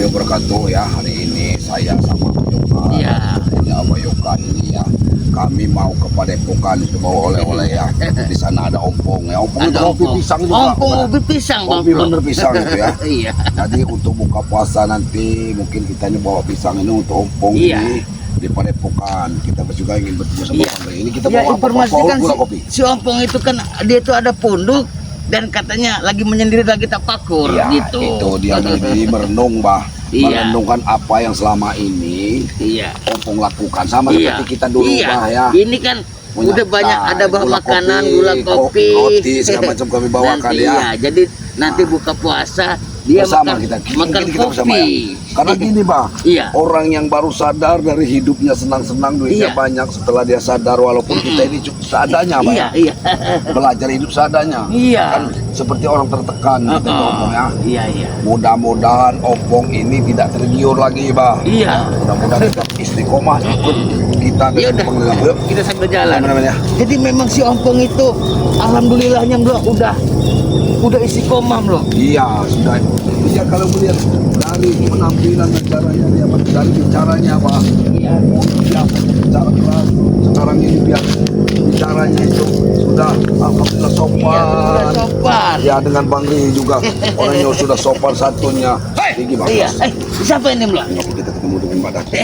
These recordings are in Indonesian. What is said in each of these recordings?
wabarakatuh ya. Hari ini saya sama Yoka. Iya. Ini Abah Yoka ini ya. Kami mau ke Padepokan itu bawa oleh-oleh ya. Di sana ada ompong ya. Ompong itu kopi pisang juga. Ompong ubi pisang, Bang. Kopi bener pisang itu ya. Iya. Jadi untuk buka puasa nanti mungkin kita ini bawa pisang ini untuk ompong Iya. ini di Padepokan. Kita juga ingin bertemu sama Iya. Bang. Ini kita Ya, bawa apa? informasikan Gula kopi. si Ompong itu kan dia itu ada punduk dan katanya lagi menyendiri lagi tapakur Iya, gitu. itu dia merenung, Bah. Iya. Merenungkan apa yang selama ini Iya. Ompong lakukan sama Iya. seperti kita dulu, Iya. Bah ya. Ini kan Punya udah banyak chai, ada bahan gula makanan, kopi, gula kopi, roti segala macam kami bawakan nanti, ya. Iya, jadi nanti buka puasa dia Bersama makan kita. makan Kita bersama kopi. ya. Karena gini, Bah. Iya. Orang yang baru sadar dari hidupnya senang-senang duitnya Iya. banyak setelah dia sadar walaupun kita ini cukup seadanya, Bah. Iya, ya. iya. Belajar hidup seadanya. Iya. Kan seperti orang tertekan kita ngomong ya. Iya, iya. Mudah-mudahan Ompong ini tidak tergiur lagi, Bah. Iya. Mudah-mudahan tetap istiqomah ikut kita Ya dengan udah, penggelam. Yuk. kita sambil jalan. Apa namanya? Jadi memang si Ompong itu alhamdulillahnya bro udah istiqomah loh. Iya, sudah. Dia kalau melihat dari penampilan negaranya, dia dari bicaranya, Pak. Iya. Dia bicara keras. Sekarang ini dia bicaranya itu sudah alhamdulillah sopan. Iya, udah sopan. Ya dengan Bang Ri juga orangnya sudah sopan satunya. Hei, Ini iya. gimana? Siapa ini bro? Kita ketemu dengan Mbak Dati.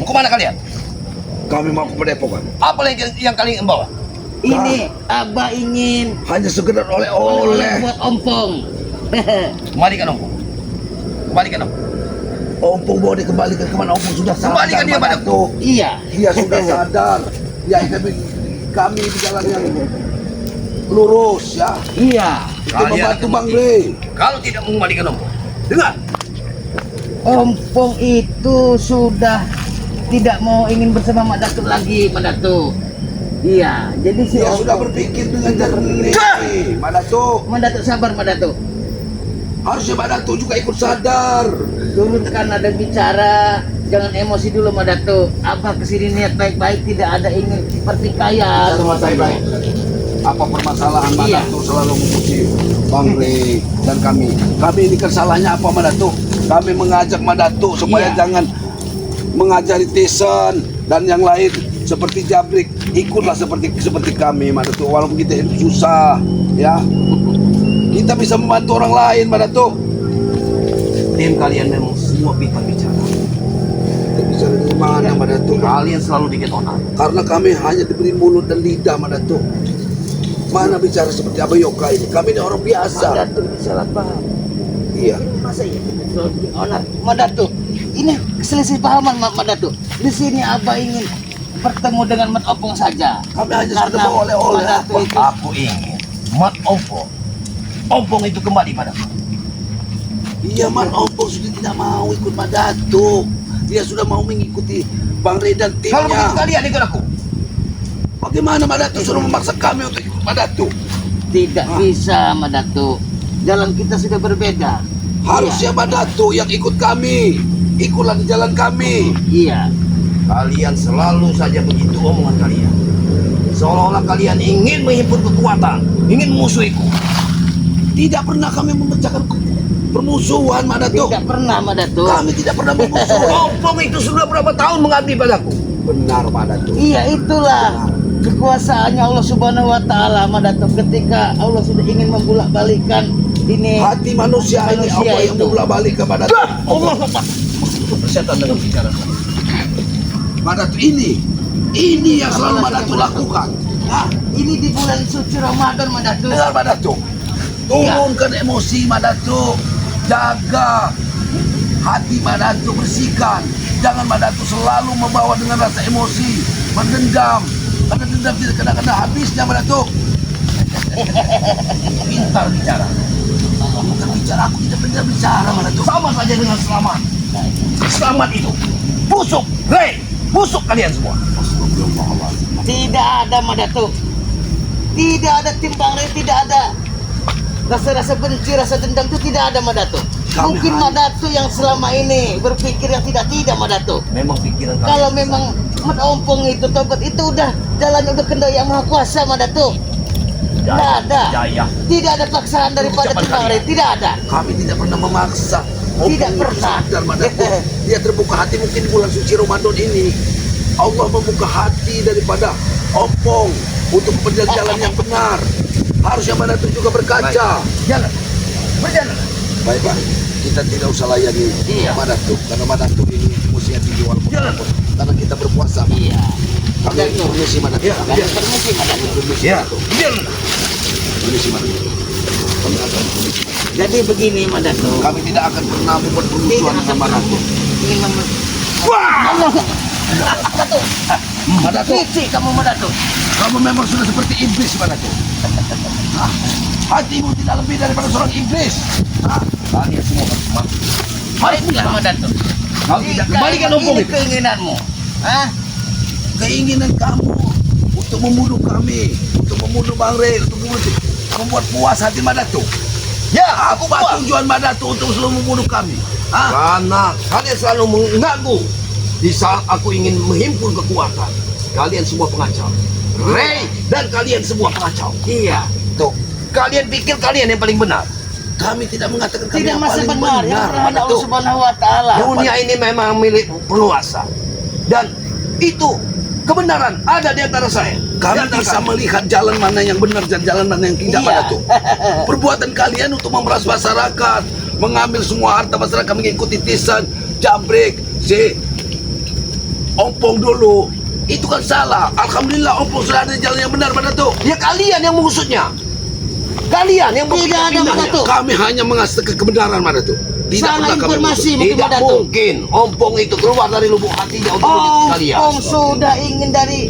Mau kemana kalian? Kami mau ke Padepokan. Apa yang kalian bawa? Ini Abah ingin Hanya sekedar oleh-oleh. buat Ompong. Kembalikan Ompong. Kembalikan Ompong. Ompong bawa dikembalikan kemana? Ompong sudah sadar. Kembalikan dia Mbak padaku. Datuk. Iya. Dia sudah sadar. Ya kami di jalan yang lurus ya. Iya. Kita Kalian membantu akan Bang mati. Ray. Kalau tidak mengembalikan Ompong, dengar. Ompong itu sudah tidak mau ingin bersama Mak Datuk lagi, Mak Datuk. Iya, jadi si Dia Ompong sudah berpikir dengan jernih. Mbak Datuk, Mak Datuk sabar, Mak Datuk. harusnya Mbak Datuk juga ikut sadar. Dulu kan ada bicara, jangan emosi dulu Mak Datuk. Abah kesini niat baik-baik, tidak ada ingin pertikaian. Sama baik. Apa permasalahan Mbak Iya. Datuk selalu memuji Bang Ray dan kami. Kami ini kesalahannya apa Mbak Datuk? Kami mengajak Mbak Datuk supaya Iya. jangan mengajari Tyson dan yang lain seperti Jabrik, ikutlah seperti kami Mbak Datuk, walaupun kita hidup susah ya. Kita bisa membantu orang lain Mbak Datuk. Tim kalian memang semua pintar bicara. Kita bicara di mana Mbak Datuk? Kalian selalu bikin onar. Karena kami hanya diberi mulut dan lidah Mbak Datuk. Mana bicara seperti Abah Yoka ini? Kami ini orang Mak biasa. Datuk ini salah paham. Iya. Masa iya kita selalu bikin onar? Mak Datuk, ini selisih pahaman Mak Datuk. Di sini Abah ingin bertemu dengan Mat Ompong saja. Kami hanya Karena sekedar bawa oleh-oleh. Mak Datuk itu Aku ingin Mat Ompong. Ompong itu kembali padaku. Iya, Man Ompong sudah tidak mau ikut Mbak Datuk. Dia sudah mau mengikuti Bang Ray dan Kalau begitu timnya. kalian ikut aku. Bagaimana Mbak Datuk suruh memaksa kami untuk ikut Mbak Datuk? tidak bisa Mak Datuk. Jalan kita sudah berbeda. Harusnya Mbak Datuk yang ikut kami. Ikutlah di jalan kami. Iya. Kalian selalu saja begitu omongan kalian. Seolah-olah kalian ingin menghimpun kekuatan, ingin memusuhiku. Tidak pernah kami memecahkan permusuhan Mbak Datuk. Tidak pernah Mak Datuk. Kami tidak pernah bermusuh. Ompong itu sudah berapa tahun mengabdi padaku? Benar Mbak Datuk. Iya itulah kekuasaannya Allah Subhanahu wa taala Mak Datuk, ketika Allah sudah ingin membulak-balikan ini Hati manusia ini Manusia Allah yang itu. membolak balik kepada Datuk. Allah Akbar. Persetan dengan bicara. Mbak Datuk ini yang selalu Mbak Datuk lakukan. Nah, ini di bulan suci Ramadan Mak Datuk. Dengar Mbak Datuk, turunkan emosi Mbak Datuk, jaga hati Mbak Datuk, bersihkan. Jangan Mbak Datuk selalu membawa dengan rasa emosi, mendendam. Karena dendam tidak kadang-kadang habisnya Mbak Datuk. Pintar bicara. Bukan bicara, aku tidak benar bicara Mbak Datuk. Sama saja dengan selamat. Selamat itu busuk, Ray, busuk kalian semua. Tidak ada Mak Datuk. Tidak ada timbang Ray, tidak ada rasa-rasa benci, rasa dendam itu tidak ada Mak Datuk. Kami Mungkin hanya- Mak Datuk yang selama ini berpikir yang tidak Mak Datuk. Memang pikiran kalian. Kalau memang Mat Ompong itu tobat itu udah jalannya udah kendali yang maha kuasa Mak Datuk. Tidak ada. Jaya. Tidak ada paksaan daripada Ucapan timbang Ray, kalian. tidak ada. Kami tidak pernah memaksa. Tidak pernah. Sadar Madato. Dia terbuka hati mungkin di bulan suci Ramadan ini. Allah membuka hati daripada Ompong untuk berjalan yang benar. Harusnya Madato juga berkaca. Jalan. Berjalan. Baik Pak, kita tidak usah layani Madato karena Madato ini mestinya dijual karena kita berpuasa. Iya. Kami permisi Madato. Permisi Madato. Permisi Madato. Permisi Madato. Kami akan permisi. Jadi begini Madato. Kami tidak akan pernah membuat permusuhan dengan Madato. Ingin Madato. Madato, Cici kamu Madato. kamu memang sudah seperti iblis Madato. Hah? Hatimu tidak lebih daripada seorang iblis. Hah? Kalian semua harus mati. Baiklah Madato. Kau tidak kembalikan ompong itu. Keinginanmu. Hah? Keinginan kamu untuk membunuh kami, untuk membunuh Bang Rey, untuk membuat puas hati Madato. Ya, aku tujuan Madato untuk selalu membunuh kami. Hah? Karena kalian selalu mengaku di saat aku ingin menghimpun kekuatan. Kalian semua pengacau. Ray dan kalian semua pengacau. Iya. Tuh, kalian pikir kalian yang paling benar. Kami tidak mengatakan kami Tidak yang masih paling benar. Yang benar Allah Madato. Subhanahu wa taala. Dunia ini memang milik penguasa. Dan itu kebenaran ada di antara saya. Kami Dan antara bisa kalian. melihat jalan mana yang benar dan jalan mana yang tidak Iya. Madato. Perbuatan kalian untuk memeras masyarakat, mengambil semua harta masyarakat, mengikuti Tisan, Jambrik, si Ompong dulu. Itu kan salah. Alhamdulillah Ompong sudah ada di jalan yang benar Madato. Ya kalian yang mengusutnya. Kalian yang Tidak ada Madato. Kami hanya mengasih kebenaran Madato. Tidak Salah pernah kami informasi mengusut. mungkin Tidak Madato. mungkin Ompong itu keluar dari lubuk hatinya untuk menyakiti kalian. Ompong sudah ingin dari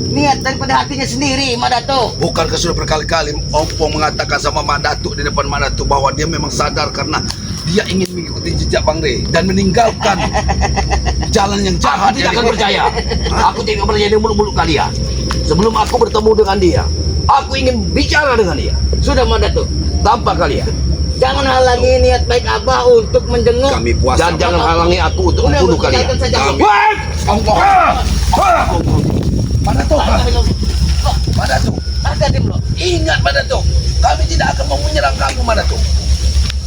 niat daripada hatinya sendiri Madato. Bukankah sudah berkali-kali Ompong mengatakan sama Madato di depan Madato bahwa dia memang sadar karena dia ingin mengikuti jejak Bang Rey dan meninggalkan jalan yang Aku jahat. tidak akan percaya. Aku tidak percaya dengan mulut-mulut kalian. Sebelum aku bertemu dengan dia, aku ingin bicara dengan dia. Sudah Madato. Tanpa kalian. Jangan halangi niat baik Abah untuk menjenguk. Kami puasa. Dan jangan halangi aku untuk Udah, membunuh kalian. tinggalkan saja. Kami- Wait! Ompong. Madato. Madato. Harga dim lo. Ingat Madato. Kami tidak akan mau menyerang kamu Madato.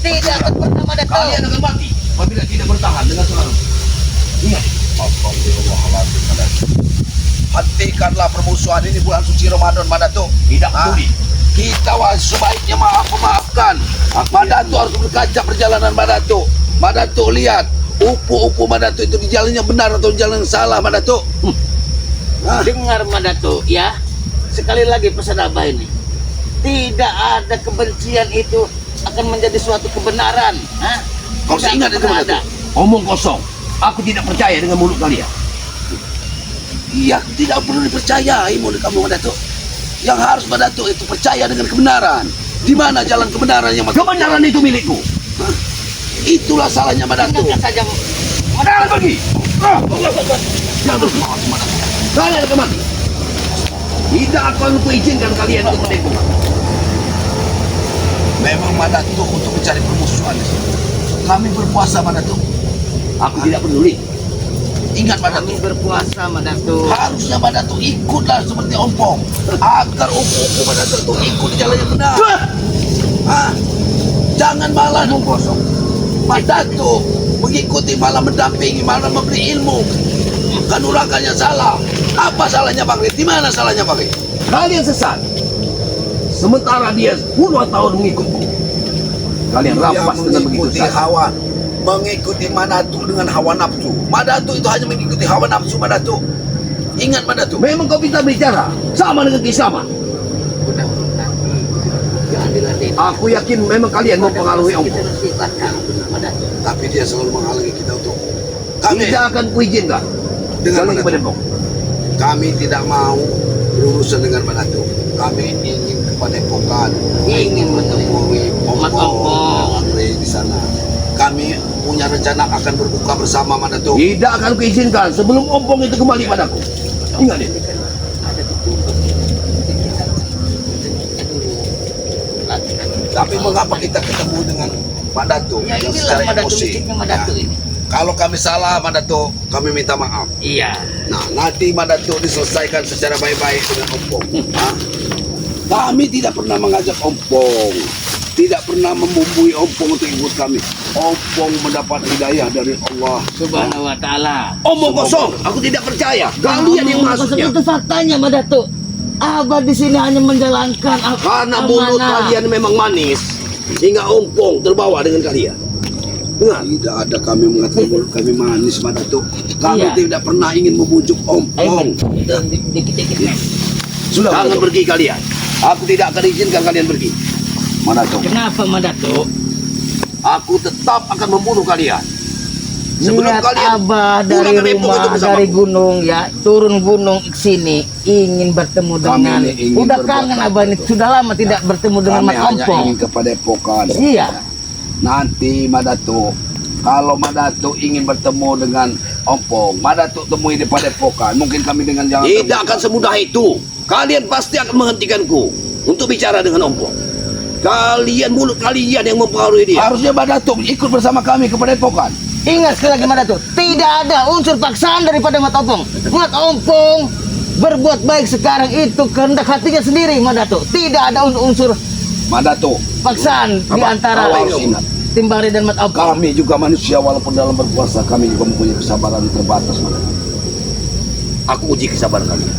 Tidak akan pernah Madato. Kalian akan mati apabila tidak bertahan dengan seorang. Ingat. Astagfirullahaladzim Madato. Hentikanlah permusuhan ini bulan suci Ramadan Madato. Tidak Ah, peduli. kita sebaiknya memaafkan. Madato harus berkaca perjalanan Madato. Madato lihat upu-upu Madato itu di jalan yang benar atau di jalan yang salah Madato. Ah, Dengar Madato ya. Sekali lagi pesan Abah ini. Tidak ada kebencian itu akan menjadi suatu kebenaran. Hah? Kau Tidak ingat akan itu, pernah Madato? ada. Omong kosong. Aku tidak percaya dengan mulut kalian. iya, tidak perlu dipercayai mulut kamu Madato. Yang harus Madato itu percaya dengan kebenaran. Di mana jalan kebenaran yang Madato? Kebenaran itu milikku. Hah? Itulah salahnya Madato. Tinggalkan saja. Kalian pergi. Jangan terus Madato. Kalian akan mati. Tidak akan kuizinkan kalian untuk menipu. Memang Madato untuk mencari permusuhan. Kami berpuasa Madato. Aku tidak peduli. Ingat Madato. Kami berpuasa Madato. Harusnya Madato ikutlah seperti Ompong agar upu-upu Madato itu ikut di jalan yang benar. Ah, jangan malah kosong. Madato mengikuti malah mendampingi malah memberi ilmu. Kanuragannya salah. Apa salahnya Bang Rey? Di mana salahnya Bang Rey? Kalian sesat. Sementara dia puluhan tahun mengikutku. Kalian rampas dengan begitu saja. hawa, mengikuti Madato dengan hawa nafsu. Madato itu hanya mengikuti hawa nafsu Madato. Ingat Madato. Memang kau bisa bicara sama dengan Kisama. Udah. Jangan dilatih. Aku yakin memang kalian mempengaruhi Kita Ompong. nasihatkan Madato. Tapi dia selalu menghalangi kita untuk kami Tidak akan kuizinkan. dengan Kalian kepada Madato. Ompong. Kami tidak mau berurusan dengan Madato. Kami ingin ke Padepokan, Ingin menemui Umat Ompong. Rey di sana. Kami punya rencana akan berbuka bersama Madato. Tidak akan kuizinkan sebelum Ompong itu kembali padaku. Ingat ini. Ada dituntut. Tapi mengapa kita ketemu dengan Madato Ya yang inilah secara Madato, emosi? bibitnya Madato Ya. ini. Kalau kami salah Madato, kami minta maaf. Iya. Nah, nanti Madato diselesaikan secara baik-baik dengan Ompong. Hah? Kami tidak pernah mengajak Ompong tidak pernah membumbui Ompong untuk ikut kami. Ompong mendapat hidayah dari Allah Subhanahu wa ta'ala. Omong kosong, aku tidak percaya. Kalian yang masuknya. Itu faktanya, Madatuk. Abah di sini hanya menjalankan Karena mulut kalian memang manis, hingga ompong terbawa dengan kalian. Dengar, Tidak ada kami mengatakan mulut kami manis, Madatuk. Kami Iya. tidak pernah ingin membujuk Ompong. Dikit-dikit, Mas. Sudah, jangan Madatuk. pergi kalian. Aku tidak akan izinkan kalian pergi. Madatuk. Kenapa, Madatuk? Aku tetap akan membunuh kalian. Sebelum Niat kalian Abah pulang dari ke Depok itu rumah, bersama dari gunung ya, turun gunung ke sini ingin bertemu Kami dengan. ini ingin Udah berbuat kangen baik, Abah ini, Madatuk. sudah lama tidak bertemu dengan Kami Mat hanya Ompong. ingin kepada Epokan. Iya. Nanti Madatuk, kalau Madatuk ingin bertemu dengan Ompong, Madatuk temui di Padepokan. Mungkin kami dengan jalan tidak akan semudah itu. Kalian pasti akan menghentikanku untuk bicara dengan ompong. Kalian, mulut kalian yang mempengaruhi dia. Harusnya Madatuk ikut bersama kami ke Padepokan. Ingat sekali lagi Madatuk, tidak ada unsur paksaan daripada Mat Ompong. Mat Ompong berbuat baik sekarang itu kehendak hatinya sendiri, Madatuk. Tidak ada unsur Madatuk, paksaan di Apa? antara Kau harus ingat. Timbari dan Mat Ompong. kami juga manusia walaupun dalam berpuasa kami juga mempunyai kesabaran terbatas, Madatuk. Aku uji kesabaran kalian.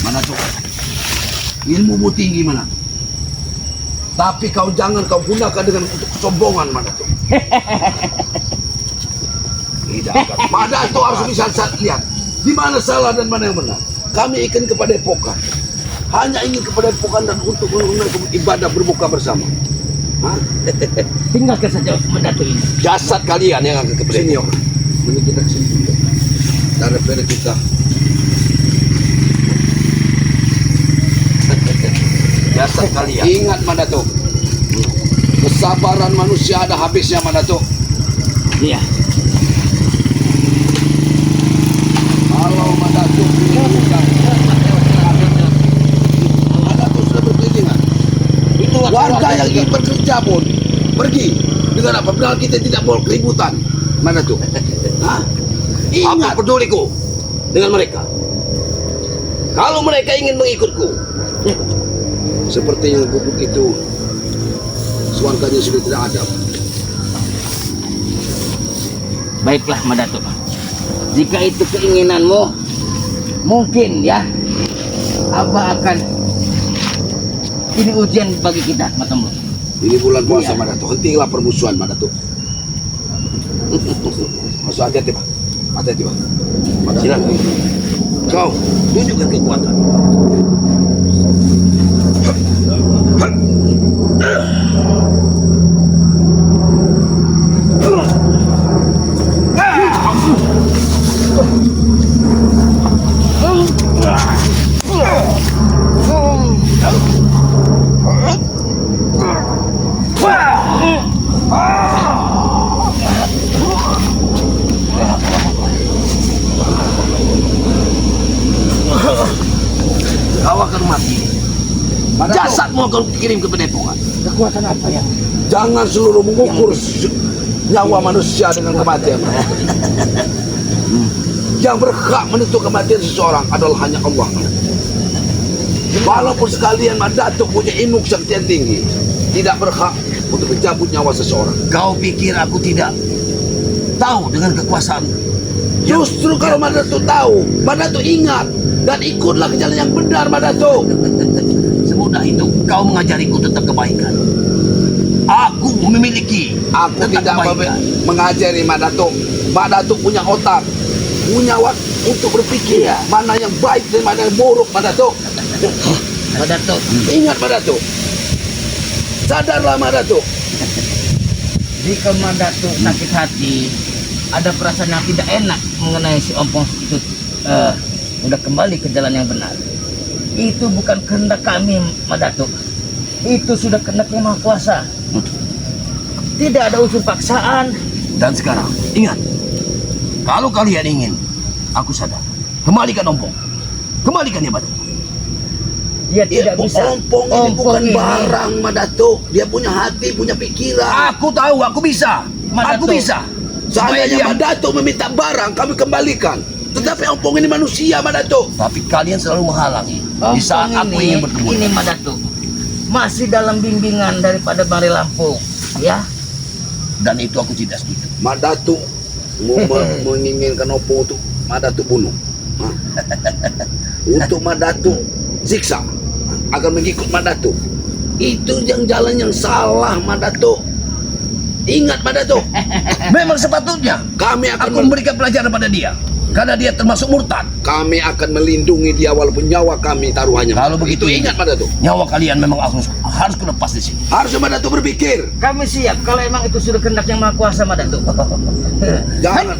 Madatuk, ilmumu tinggi mana? Tapi kau jangan kau gunakan dengan untuk kesombongan, Madatuk. Tidak akan. Madatuk harus bisa lihat di mana salah dan mana yang benar. Kami ingin kepada Epokan. Hanya ingin kepada Epokan dan untuk menunaikan ibadah berbuka bersama. Hah? Tinggalkan saja Madatuk ini. Jasad kalian yang akan kepada Sini, Om. Ini kita kesini dulu. Daripada kita jasad kalian. ingat, Madatuk. Kesabaran manusia ada habisnya, Madatuk. Iya. Kalau Madatuk Madatuk sudah berkelilingan. Itulah Warga yang ingin bekerja pun pergi. Dengan apa? Padahal kita tidak mau keributan. Madatuk. Hah? Ingat. Apa peduliku dengan mereka? Kalau mereka ingin mengikutku, Seperti yang gubuk itu suarganya sudah tidak ada. Baiklah Madatuk. Jika itu keinginanmu, mungkin ya Abah akan ini ujian bagi kita, Mat Ompong. Ini bulan puasa, Iya. Madatuk. Hentilah permusuhan, Madatuk. Masuk, hati-hati, Pak. Hati-hati, Pak. Madatuk. silakan. Kau tunjukkan kekuatan. Kau akan mati. Madatuk. Jasadmu akan kirim ke Padepokan. Kekuatan apa ya? Jangan seluruh mengukur nyawa manusia dengan kematian. Yang berhak menentukan kematian seseorang adalah hanya Allah. Walaupun sekalian Madatuk punya ilmu kesaktian tinggi, tidak berhak untuk mencabut nyawa seseorang. Kau pikir aku tidak tahu dengan kekuasaan? Justru kalau Madatuk tahu, Madatuk ingat dan ikutlah ke jalan yang benar, Madatuk. Semudah itu kau mengajariku tentang kebaikan. Aku memiliki Aku tentang tidak kebaikan. mengajari Madatuk. Madatuk punya otak, punya waktu untuk berpikir mana yang baik dan mana yang buruk, Madatuk. Madatuk, Ingat, Madatuk. Sadarlah, Madatuk. jika Madatuk sakit hati, ada perasaan yang tidak enak mengenai si Ompong itu udah kembali ke jalan yang benar. Itu bukan kehendak kami, Madatuk. Itu sudah kehendak Yang Maha Kuasa. Tidak ada unsur paksaan Dan sekarang, ingat, kalau kalian ingin aku sadar, kembalikan Ompong. Kembalikan dia Madatuk. Dia tidak bisa. Ompong ini bukan barang, Madatuk. Dia punya hati, punya pikiran. Aku tahu, aku bisa. Aku Madatuk. bisa. Supaya Seandainya dia... Madatuk meminta barang, kami kembalikan. Tetapi Ompong ini manusia, Madatuk. Tapi kalian selalu menghalangi. Di saat aku ingin bertemu. Ini Madatuk masih dalam bimbingan daripada Bari Lampung, ya. Dan itu aku tidak setuju. Madatuk menginginkan Ompong untuk Madatuk bunuh. Hah? Untuk Madatuk siksa. Akan mengikut Madatuk. Itu yang jalan yang salah, Madatuk. Ingat, Madatuk. Memang sepatutnya Kami akan aku memberikan pelajaran pada dia. Karena dia termasuk murtad. kami akan melindungi dia walaupun nyawa kami taruhannya. Kalau begitu, Itu ingat, Madatuk. Nyawa kalian memang harus kulepas di sini. Harus Madatuk berpikir. Kami siap kalau emang itu sudah kehendak yang Maha Kuasa, Madatuk. Jangan.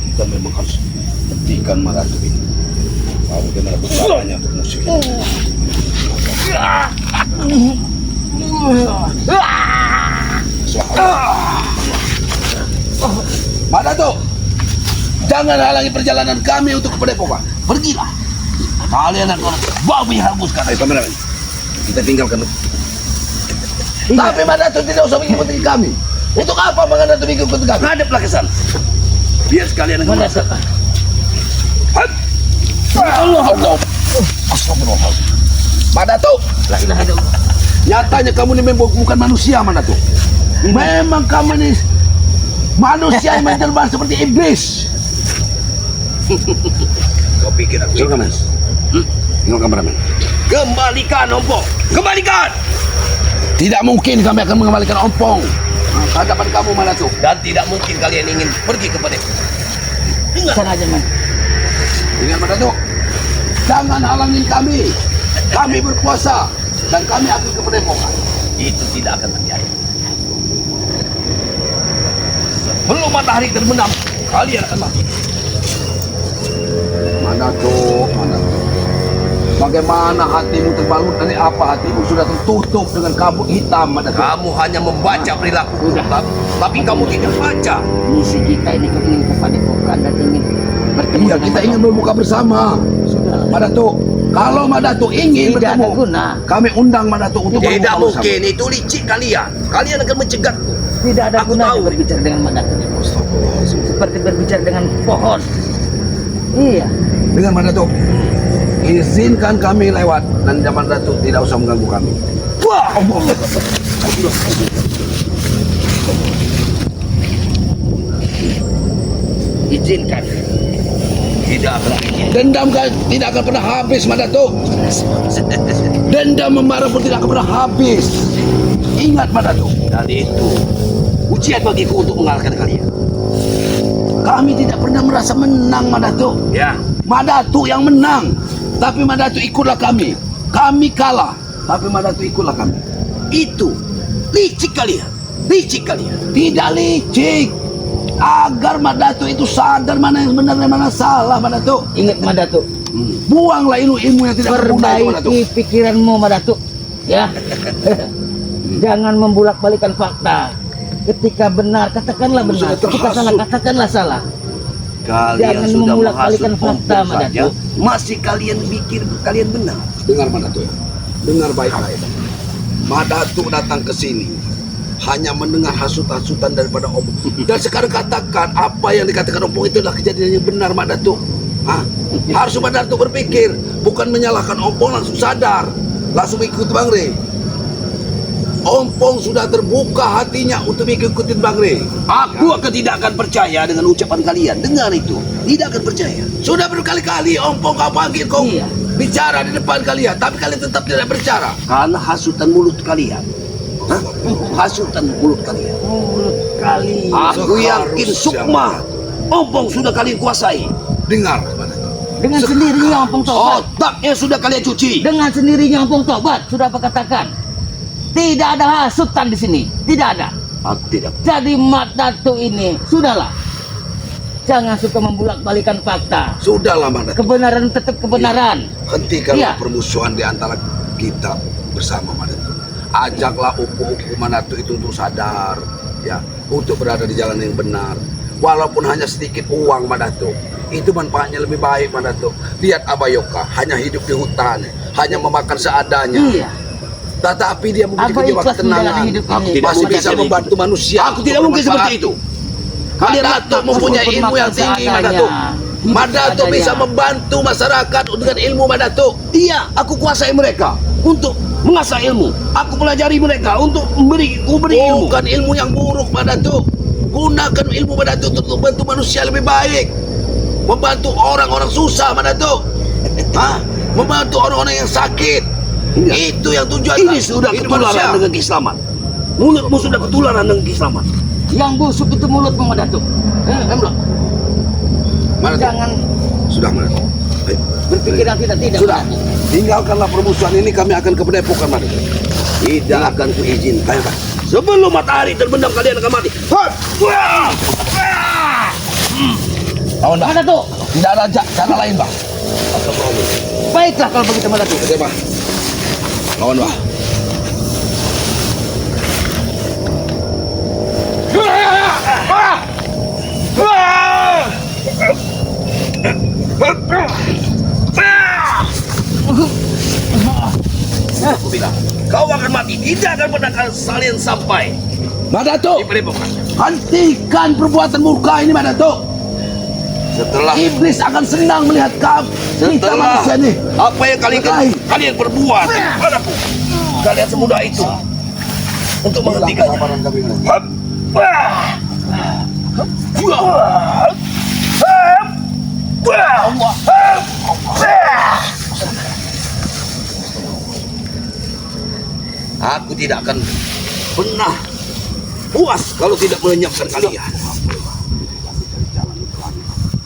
Kita memang harus hentikan Madatuk ini. Bagaimana caranya untuk musuh ini? Madatuk, jangan halangi perjalanan kami untuk ke Padepokan. Pergilah. Kalian akan babi hanguskan. Ayo, kameramen. Kita tinggalkan. Tapi Madatuk tidak usah mengikuti kami. Untuk apa Madatuk mengikuti kami? Hadaplah ke sana. Biar sekalian dengan Madatuk. Allah Allah. Astagfirullahaladzim. Madatuk, La ilaha illallah. Nyatanya kamu ini memang bukan manusia, Madatuk. memang kamu ini manusia yang menjelma seperti iblis. Kau pikir aku Silakan, Mas. Tengok kameramen. Kembalikan Ompong. Kembalikan. Tidak mungkin kami akan mengembalikan Ompong. Hadapan kamu, Madatuk. Dan tidak mungkin kalian ingin pergi kepada Ingat saja, Man. Ingat, Madatuk. Jangan halangin kami. Kami berpuasa dan kami akan ke Padepokan. itu tidak akan terjadi. Sebelum matahari terbenam, kalian akan mati. Madatuk, Madatuk. Bagaimana hatimu terbalut dari apa? Hatimu sudah tertutup dengan kabut hitam, Madatuk. Kamu hanya membaca perilaku, tapi kamu tidak baca. Misi kita ini ingin kepada Padepokan dan ingin bertemu Iya, dengan kita ingin berbuka bersama. Sudah. Madatuk, kalau Madatuk ingin Tidak ada bertemu, guna. kami undang Madatuk untuk Tidak berbuka mungkin, itu licik kalian. Kalian akan mencegatku. Tidak ada Aku gunanya tahu. berbicara dengan Madatuk. bersama. Seperti berbicara dengan pohon. Iya. Dengan Madatuk, izinkan kami lewat dan Madatuk tidak usah mengganggu kami. Wah, Allah. Izinkan. Tidak akan izin. Dendam tidak akan pernah habis, Madatuk. Dendam memarah pun tidak akan pernah habis. Ingat, Madatuk. Dan itu ujian bagiku untuk mengalahkan kalian. Kami tidak pernah merasa menang, Madatuk. Ya, Madatuk yang menang. Tapi Madatuk ikutlah kami. Kami kalah. Tapi Madatuk ikutlah kami. itu licik kalian. Licik kalian. Tidak licik. Agar Madatuk itu sadar mana yang benar dan mana salah, Madatuk. Ingat Madatuk. Buanglah ilmu-ilmu yang tidak berguna itu, Madatuk. Perbaiki pikiranmu, Madatuk. Ya. Jangan membulak-balikan fakta. Ketika benar, katakanlah benar. Sudah Ketika salah, terhasut. katakanlah salah. Kalian Jangan sudah memulak-balikan menghasut fakta, Ompong saja. Madatuk. Masih kalian pikir kalian benar. Dengar, Madatuk. Dengar baik-baik. Madatuk datang ke sini hanya mendengar hasut-hasutan daripada Ompong. Dan sekarang katakan apa yang dikatakan Ompong itu adalah kejadian yang benar, Madatuk. Hah? Harus Madatuk berpikir, bukan menyalahkan Ompong, langsung sadar, langsung ikut Bang Rey. Ompong sudah terbuka hatinya untuk ikutin Bang Rey. Aku tidak akan percaya dengan ucapan kalian. Dengar itu. Tidak akan percaya. Sudah berkali-kali Ompong kau panggil kau Iya. bicara di depan kalian, tapi kalian tetap tidak berbicara. Karena hasutan mulut kalian. Hah? Hasutan mulut kalian. Mulut kali. Aku yakin Seharusnya, Sukma Ompong sudah kalian kuasai. Dengar, Madatuk. Dengan sendirinya Ompong tobat. Otaknya sudah kalian cuci. Dengan sendirinya Ompong tobat. Sudah apa katakan? Tidak ada hasutan di sini. Tidak ada. Aku tidak. Jadi Madatuk ini sudahlah. Jangan suka membulak-balikan fakta. Sudahlah Mandatuk. Kebenaran tetap kebenaran. Hentikanlah Iya. permusuhan di antara kita bersama Mandatuk. Ajaklah upu-upu Mandatuk itu untuk sadar, ya, untuk berada di jalan yang benar. Walaupun hanya sedikit uang Mandatuk, itu manfaatnya lebih baik Mandatuk. Lihat Abayoka hanya hidup di hutan, hanya memakan seadanya. Iya. Tetapi dia memiliki Apa jiwa ikhlas ketenangan. menjalani hidup Aku ini? masih Tidak bisa mungkin membantu manusia. Aku tidak mungkin seperti itu. Kalian Mandatuk mempunyai Meskipun ilmu yang makan tinggi seadanya, Mandatuk. hidup Mandatuk seadanya. bisa membantu masyarakat dengan ilmu Mandatuk. Iya, aku kuasai mereka untuk mengasah ilmu. Aku pelajari mereka untuk memberi ilmu. Bukan ilmu yang buruk Mandatuk. Gunakan ilmu Mandatuk untuk membantu manusia lebih baik. Membantu orang-orang susah Mandatuk. Hah? Membantu orang-orang yang sakit. Iya. Itu yang tujuan. Ini sudah hidup ketularan manusia. dengan keislaman. Mulutmu sudah ketularan dengan keislaman. Yang busuk itu mulutmu Datuk. Emang Mandatuk. Jangan Sudah Mandatuk. Ayo. berpikir yang tidak-tidak. Sudah. Datuk. Tinggalkanlah permusuhan ini, kami akan ke Padepokan Mandatuk. tidak akan kuizinkan. Ayo Pak. Sebelum matahari terbenam kalian akan mati. Hot! Wah! Lawan Pak. Datuk. Tidak ada cara lain Pak. Baiklah kalau begitu Datuk. Oke Pak. Lawan Pak. Aku bilang, kau akan mati. Tidak akan pernah kalian sampai di Mandatuk. Padepokan. Hentikan perbuatan murka ini Mandatuk. Setelah Iblis akan senang melihat kamu. Kita manusia ini. apa yang kalian perbuat padaku, kalian semudah itu untuk menghentikannya. Hap! Wah! Wah! Hap! Wah! Hap! Wah! Aku tidak akan pernah puas kalau tidak melenyapkan kalian.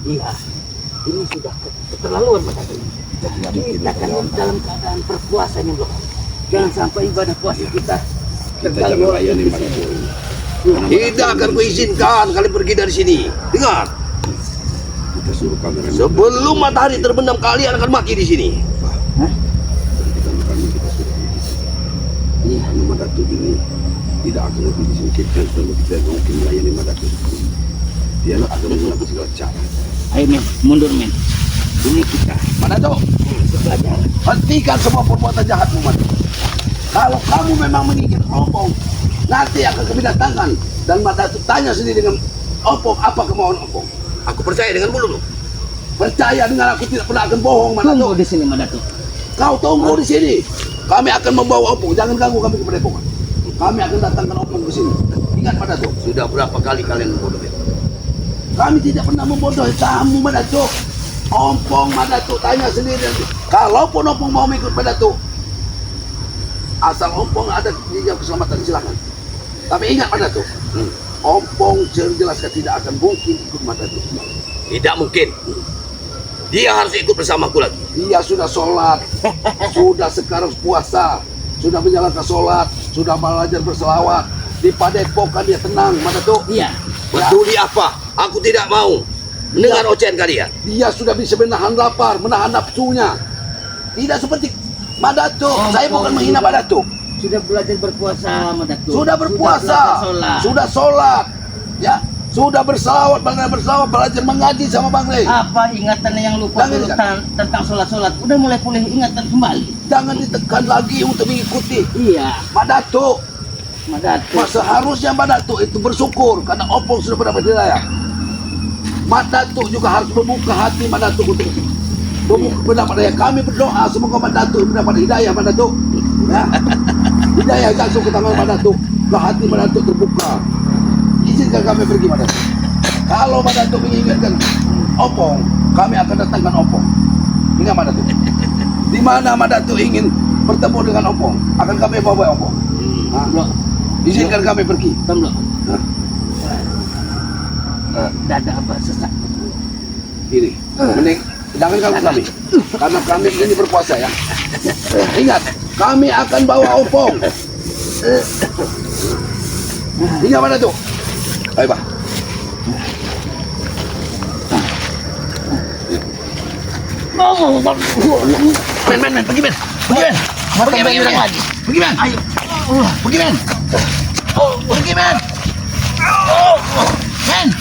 Iya. Ini sudah keterlaluan Datuk. Kita kan dalam keadaan berpuasa ini loh. Jangan sampai ibadah puasa kita terganggu. Tidak akan kuizinkan kalian pergi dari sini. Dengar, Kita suruh kamera. sebelum matahari terbenam kalian akan mati di sini. Iya. Mandatuk ini tidak akan lebih disingkirkan kalau kita mungkin melayani Mandatuk. Dia akan menggunakan segala cara. Ayo men, mundur men. Ini kita. Mandatuk, hentikan semua perbuatan jahatmu Mandatuk. Kalau kamu memang menginginkan Opong, nanti akan kami datangkan dan Mandatuk tanya sendiri dengan Opong apa kemauan Opong. Aku percaya dengan mulutmu. Percaya dengan aku tidak pernah akan bohong Tunggu Mandatuk. di sini Datuk. Kau tunggu di sini. Kami akan membawa Opong. Jangan ganggu kami ke Padepokan. Kami akan datangkan Opong ke sini. Ingat Mandatuk. Sudah berapa kali kalian membodohi? Kami tidak pernah membodohi kamu Mandatuk. Opong Mandatuk tanya sendiri nanti. Kalaupun Opong mau ikut Mandatuk, asal Opong ada jenjang keselamatan silakan. Tapi ingat Mandatuk, Opong jelaskan tidak akan mungkin ikut Mandatuk. Tidak mungkin. Dia harus ikut bersamaku lagi. Dia sudah sholat, sudah sekarang puasa, sudah menjalankan sholat, sudah belajar berselawat. Di Padepokan dia tenang Mandatuk. Iya. Peduli apa? Aku tidak mau mendengar ocehan kalian. Dia sudah bisa menahan lapar, menahan nafsunya. Tidak seperti Mandatuk. Saya bukan menghina Mandatuk. Sudah belajar berpuasa Datuk. Sudah berpuasa, belajar sholat. sudah sholat, ya, sudah berselawat, belajar mengaji sama Bang Rey. Apa ingatan yang lupa Jangan, dulu tentang sholat-sholat? Udah mulai pulih ingatan kembali. Jangan ditekan lagi untuk mengikuti Iya. Mandatuk. Datuk. Seharusnya Mandatuk itu bersyukur karena Opong sudah mendapat hidayah. Mandatuk juga harus membuka hati Mandatuk untuk mendapat hidayah. Kami berdoa semoga Mandatuk mendapat hidayah Mandatuk. Ya. Hidayah jatuh ke tangan Mandatuk, ke hati Mandatuk terbuka. Izinkan kami pergi Mandatuk. Kalau Mandatuk menginginkan Opong, kami akan datangkan Opong. Ingat Mandatuk. Di mana Mandatuk ingin bertemu dengan Opong, akan kami bawa Opong. Loh, Izinkan kami pergi. Tom loh. Hah? Dada apa sesak? Ini, mending jangan ganggu kami, karena kami ini berpuasa ya. Ingat, kami akan bawa Opong. Ingat mana tuh? Ayo Pak. Men, pergi men. Pergi men. lagi. Pergi men. Ayo. Pergi men. Pergi men. Men.